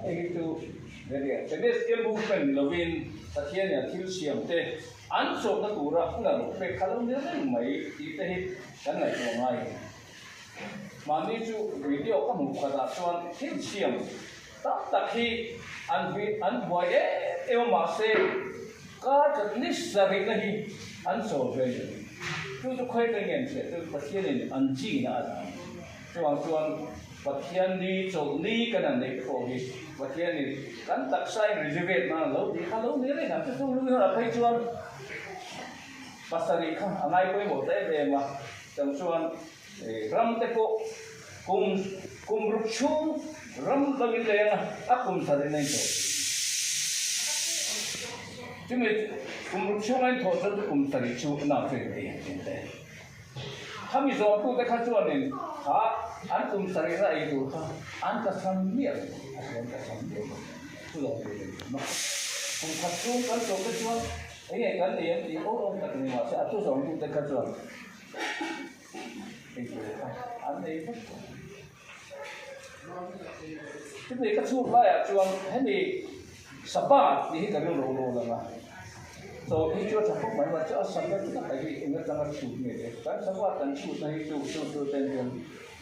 itu jadi celestial movement lovin tatian ya til siam te an so na tura na pe kalau ni mai ite hi kan lai ko ngai mani chu video ka mu kada chuan til siam tak hi an boy e ma se ka ni sari na hi an so ve tu khoi ka ngen se tu tatian ni an ji na chuan Pathian ni chol ni kanan nei ko hi pathian ni kan taksai reserve na lo di khalo ni re na tu lu ha phai chuan pasari kha angai koi mo te ve ma chang chuan ram te ko kum rup chu ram bagi le na akum sari nei to chumi kum rup chu nei to sa kum sari chu na fe ve kami zo tu te kha chuan ni ha an kum sari ra itu an ka sambil tu lo ma kum khatu kan so ke chuan ai kan ye di orang tak ni ma sa tu so tu te ka chuan itu an nei tu ni ka chu la ya chuan he ni sabat ni ka lo la ma so itu cakap macam macam sampai kita lagi ingat sangat sulit kan sabat dan sulit na itu ten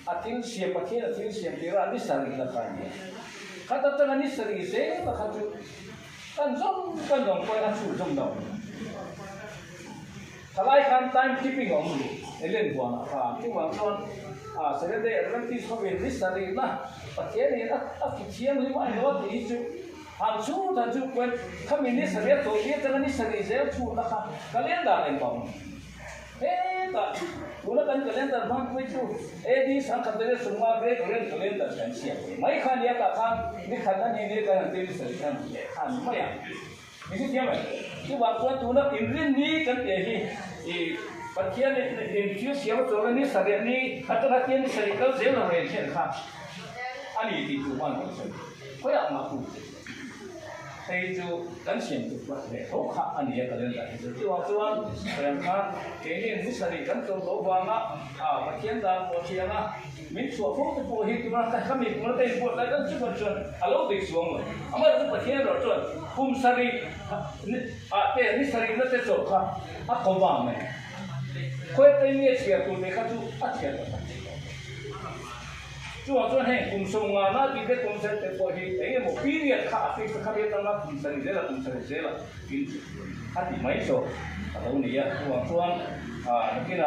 atil siapa kira ni sari na kanya kata tangan ni sari se kata kan dong kau yang sulit dong kalai kan time keeping om elen buang apa cuma tuan saya deh nanti sampai ni sari na pakai ni kecian lima lewat itu hansu kan kami ni sari tu dia tangan ni sari saya sulit nak kalian dah lempang tak Guna kan kalian terbang itu, di sang katanya semua kalian terkan siap. Mai kan dia kan, ini kan nanti disediakan kan, mai. Ini dia mai. Itu waktu itu nak Indrin ni kan dia Perkian ini siapa orang ni sari ni, kata ni sari kau zero range kan. Ani itu mana tu? Kau yang mahu. Saya itu kan siapa tu buat oh hak ania kalian tak itu waktu kalian kan ini sari kan contoh bangga bagian dah posisi min suatu tu boleh itu nak kami mulai dari buat lagi kan cuma kalau di suam amal itu bagian rotan sari ini sari nanti coba aku bang kau ini siapa tu mereka tu asyik cuma heng semua na kita konsep terpohi, ini mau period kafir kafir tanah sari zela, ini hati mai so, kalau ni ya cuma mungkin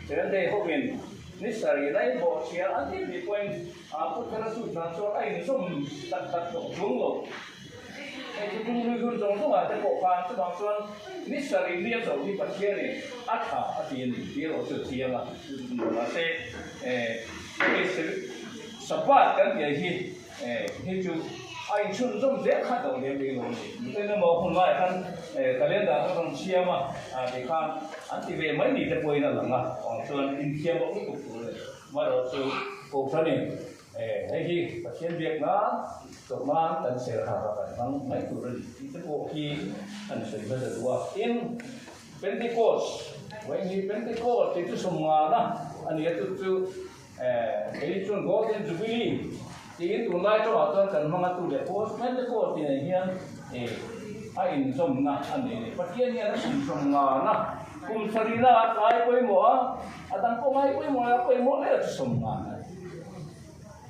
saya deh hopin ni sari lain bawa siar nanti di poin aku terasa sudah so ini tak jumlah, jumlah ada kok cuma ni sari dia so di pasien ni hati ini dia harus siar lah, masih sabat kan dia itu cun jom dia kan dia bilang itu mau pun lah kan kalian dah orang siapa kan anti memang ni terpoin lah orang India mau ikut baru tu ni ini pasien biakna cuma dan serahkan bang mai turun itu okey dan sudah dua in Pentecost when Pentecost itu semua lah ani itu jadi cun golden jubilee, jadi tunai tu atau kan mengatu depos, Pentecost ini hian, ain somna ane, pasien ni ada somna na, sarila ay koi mo atang kung ay koi mo ay somna,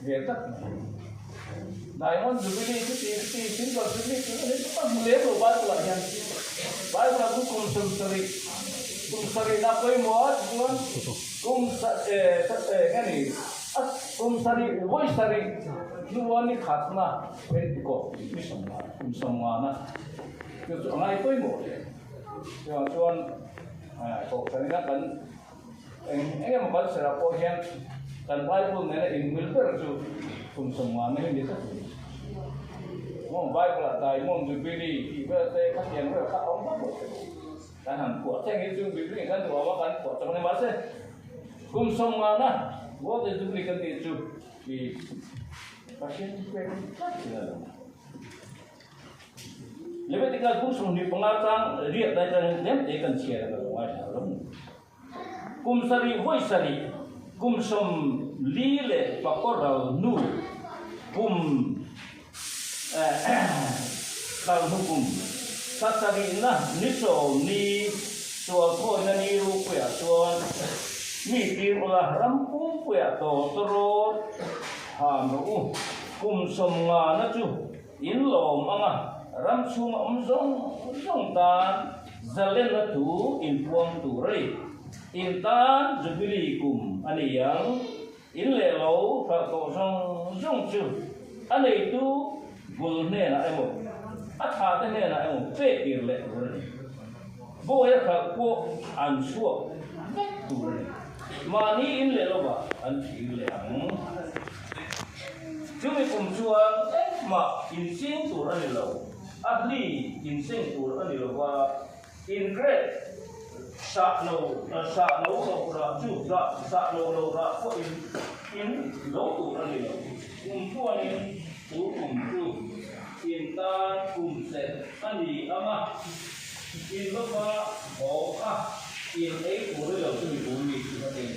betul. Diamond jubilee itu silver jubilee itu kan mulai tu baru lah yang, baru aku sari na koi mo tuan. Sari, boy sari, luar ni khatna, Pentecost, ini semua na, itu orang itu imo, tuan, kok sari na kan, enggak membaca serapo yang dan Bible nene Ingilter tu, semua ni itu, mau Bible lah, Diamond Jubilee, ibaratnya kan yang mereka orang apa, kan hankuat, yang itu Jubilee kan tu apa kan, kok macam mana bahasa? Semua na, buat itu berikan itu di pasien lebih tinggal di pengatang dia dan dem ikan siar kalau sari voi sari som lile pakoral nu kal hukum sasari na niso ni tua ko na ni rupo ya tua mi pi olah rampung po ya to toro ha no kum som nga na chu in lo mga ram chung zong tan zalen na tu in puang tu rei in tan zubili kum ani yang in le lo fa ko zong chu ani tu gul ne na ai mo atha ne na ai mo pe ir le rei bo ya ka ko an suo tu rei ma ni in le lo ba an ti le ang chúng mình cùng chuang mà in sinh tu ra đi lâu, ahli in sinh tu ra đi lâu và in great sa nâu lâu ra chu ra sa lâu ra có in lâu tu ra đi lâu, cùng chuang in tu cùng chu in ta cùng sẽ anh đi ama in lâu ba bỏ in ấy tu ra lâu chúng mình cùng đi tu ra đi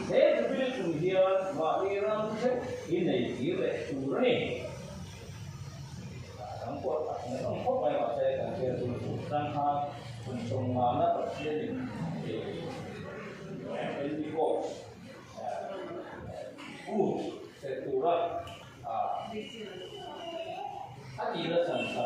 thế thì bây giờ chúng hiền và đi ra thế in này chỉ về tu ra đi Ang pot may masaya kan kaya sulutan ha unsong mana terjadi LDO setura adila sansa